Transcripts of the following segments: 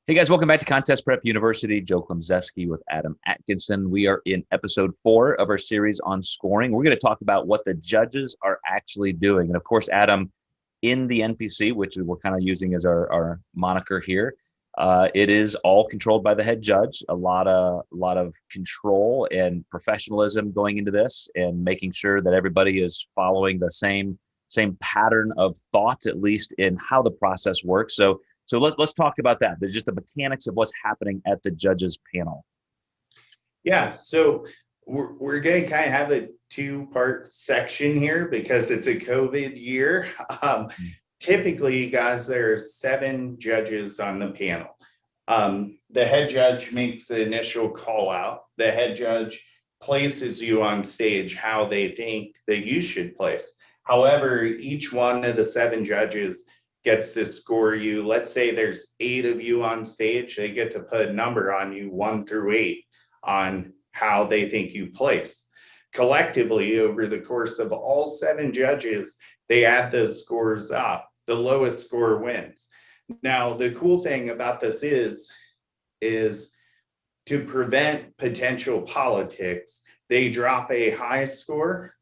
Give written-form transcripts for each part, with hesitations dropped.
Hey guys, welcome back to Contest Prep University. Joe Klemczewski with Adam Atkinson. We are in episode 4 of our series on scoring. We're going to talk about what the judges are actually doing. And of course, Adam, in the NPC, which we're kind of using as our moniker here, it is all controlled by the head judge. A lot of control and professionalism going into this, and making sure that everybody is following the same pattern of thought, at least in how the process works. So let's talk about that. There's just the mechanics of what's happening at the judges panel. Yeah, so we're going to kind of have a two-part section here because it's a COVID year. Typically, guys, there are 7 judges on the panel. The head judge makes the initial call out. The head judge places you on stage how they think that you should place. However, each one of the 7 judges gets to score you. Let's say there's 8 of you on stage. They get to put a number on you, 1 through 8, on how they think you place. Collectively, over the course of all 7 judges, they add those scores up. The lowest score wins. Now, the cool thing about this is to prevent potential politics, they drop a high score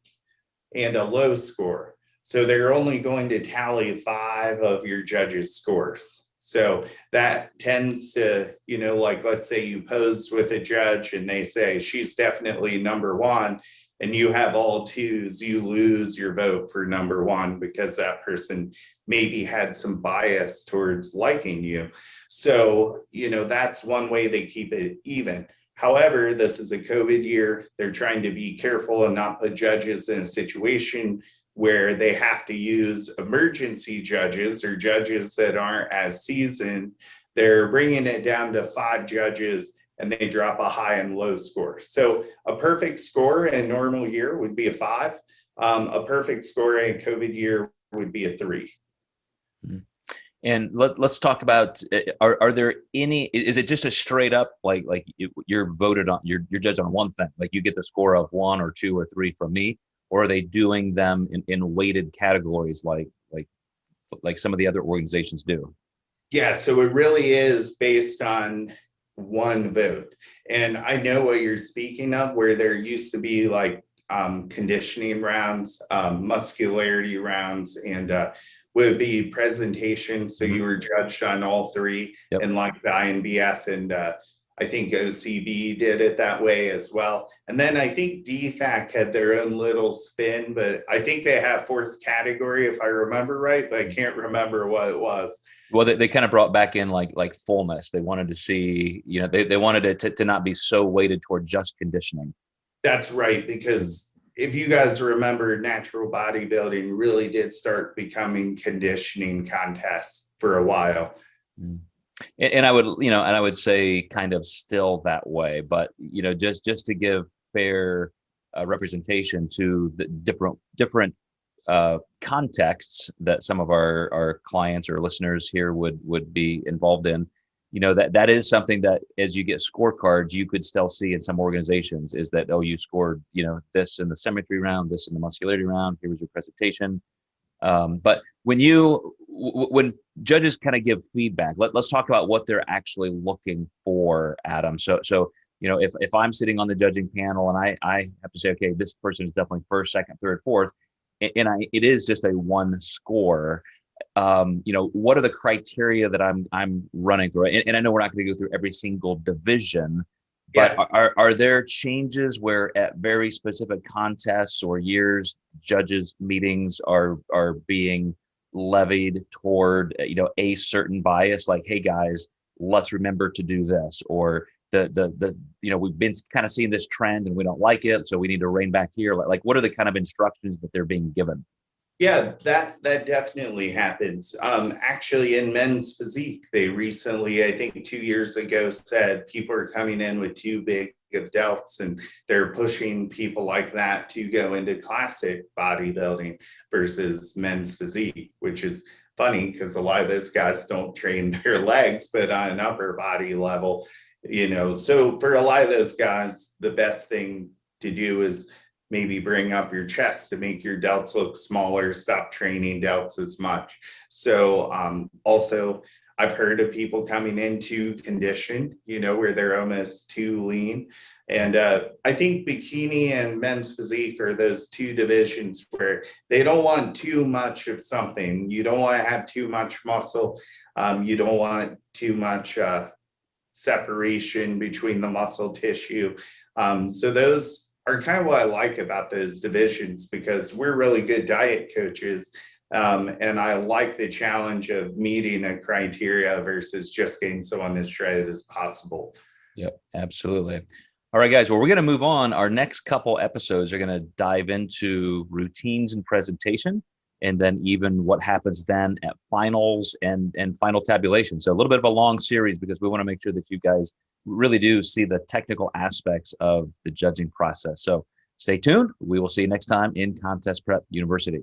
and a low score. So they're only going to tally 5 of your judges' scores. So that tends to, like, let's say you pose with a judge and they say, she's definitely number 1, and you have all 2s, you lose your vote for number 1 because that person maybe had some bias towards liking you. So, that's one way they keep it even. However, this is a COVID year. They're trying to be careful and not put judges in a situation where they have to use emergency judges or judges that aren't as seasoned. They're bringing it down to 5 judges, and they drop a high and low score. So a perfect score in a normal year would be a 5. A perfect score in a COVID year would be a 3. And let's talk about, are there any, is it just a straight up, like you're voted on, you're judged on one thing, like you get the score of 1 or 2 or 3 from me? Or are they doing them in weighted categories like some of the other organizations do? Yeah, so it really is based on 1 vote. And I know what you're speaking of, where there used to be like conditioning rounds, muscularity rounds, and would be presentation. So you were judged on all 3, yep. And like the INBF and I think OCB did it that way as well. And then I think DFAC had their own little spin, but I think they have 4th category, if I remember right, but I can't remember what it was. Well, they kind of brought back in like fullness. They wanted to see, they wanted it to not be so weighted toward just conditioning. That's right, because if you guys remember, natural bodybuilding really did start becoming conditioning contests for a while. And I would say kind of still that way, but just to give fair representation to the different contexts that some of our clients or listeners here would be involved in, that is something that as you get scorecards, you could still see in some organizations, is that, oh, you scored this in the symmetry round, this in the muscularity round, here was your presentation. But when judges kind of give feedback, let's talk about what they're actually looking for, Adam. So if I'm sitting on the judging panel and I have to say, okay, this person is definitely 1st, 2nd, 3rd, 4th, and it is just a 1 score. What are the criteria that I'm running through? And I know we're not going to go through every single division. But yeah, are there changes where at very specific contests or years, judges meetings are being levied toward a certain bias, like, hey guys, let's remember to do this, or we've been kind of seeing this trend and we don't like it, so we need to rein back here. Like what are the kind of instructions that they're being given? Yeah, that definitely happens. Actually, in men's physique, they recently, I think 2 years ago, said people are coming in with too big of delts, and they're pushing people like that to go into classic bodybuilding versus men's physique, which is funny because a lot of those guys don't train their legs, but on an upper body level, So for a lot of those guys, the best thing to do is maybe bring up your chest to make your delts look smaller, stop training delts as much. So also I've heard of people coming into condition, where they're almost too lean. And I think bikini and men's physique are those two divisions where they don't want too much of something. You don't want to have too much muscle. You don't want too much separation between the muscle tissue. So those are kind of what I like about those divisions, because we're really good diet coaches. And I like the challenge of meeting a criteria versus just getting someone as shredded as possible. Yep, absolutely. All right, guys. Well, we're going to move on. Our next couple episodes are going to dive into routines and presentation, and then even what happens then at finals and final tabulation. So a little bit of a long series, because we want to make sure that you guys really do see the technical aspects of the judging process. So stay tuned. We will see you next time in Contest Prep University.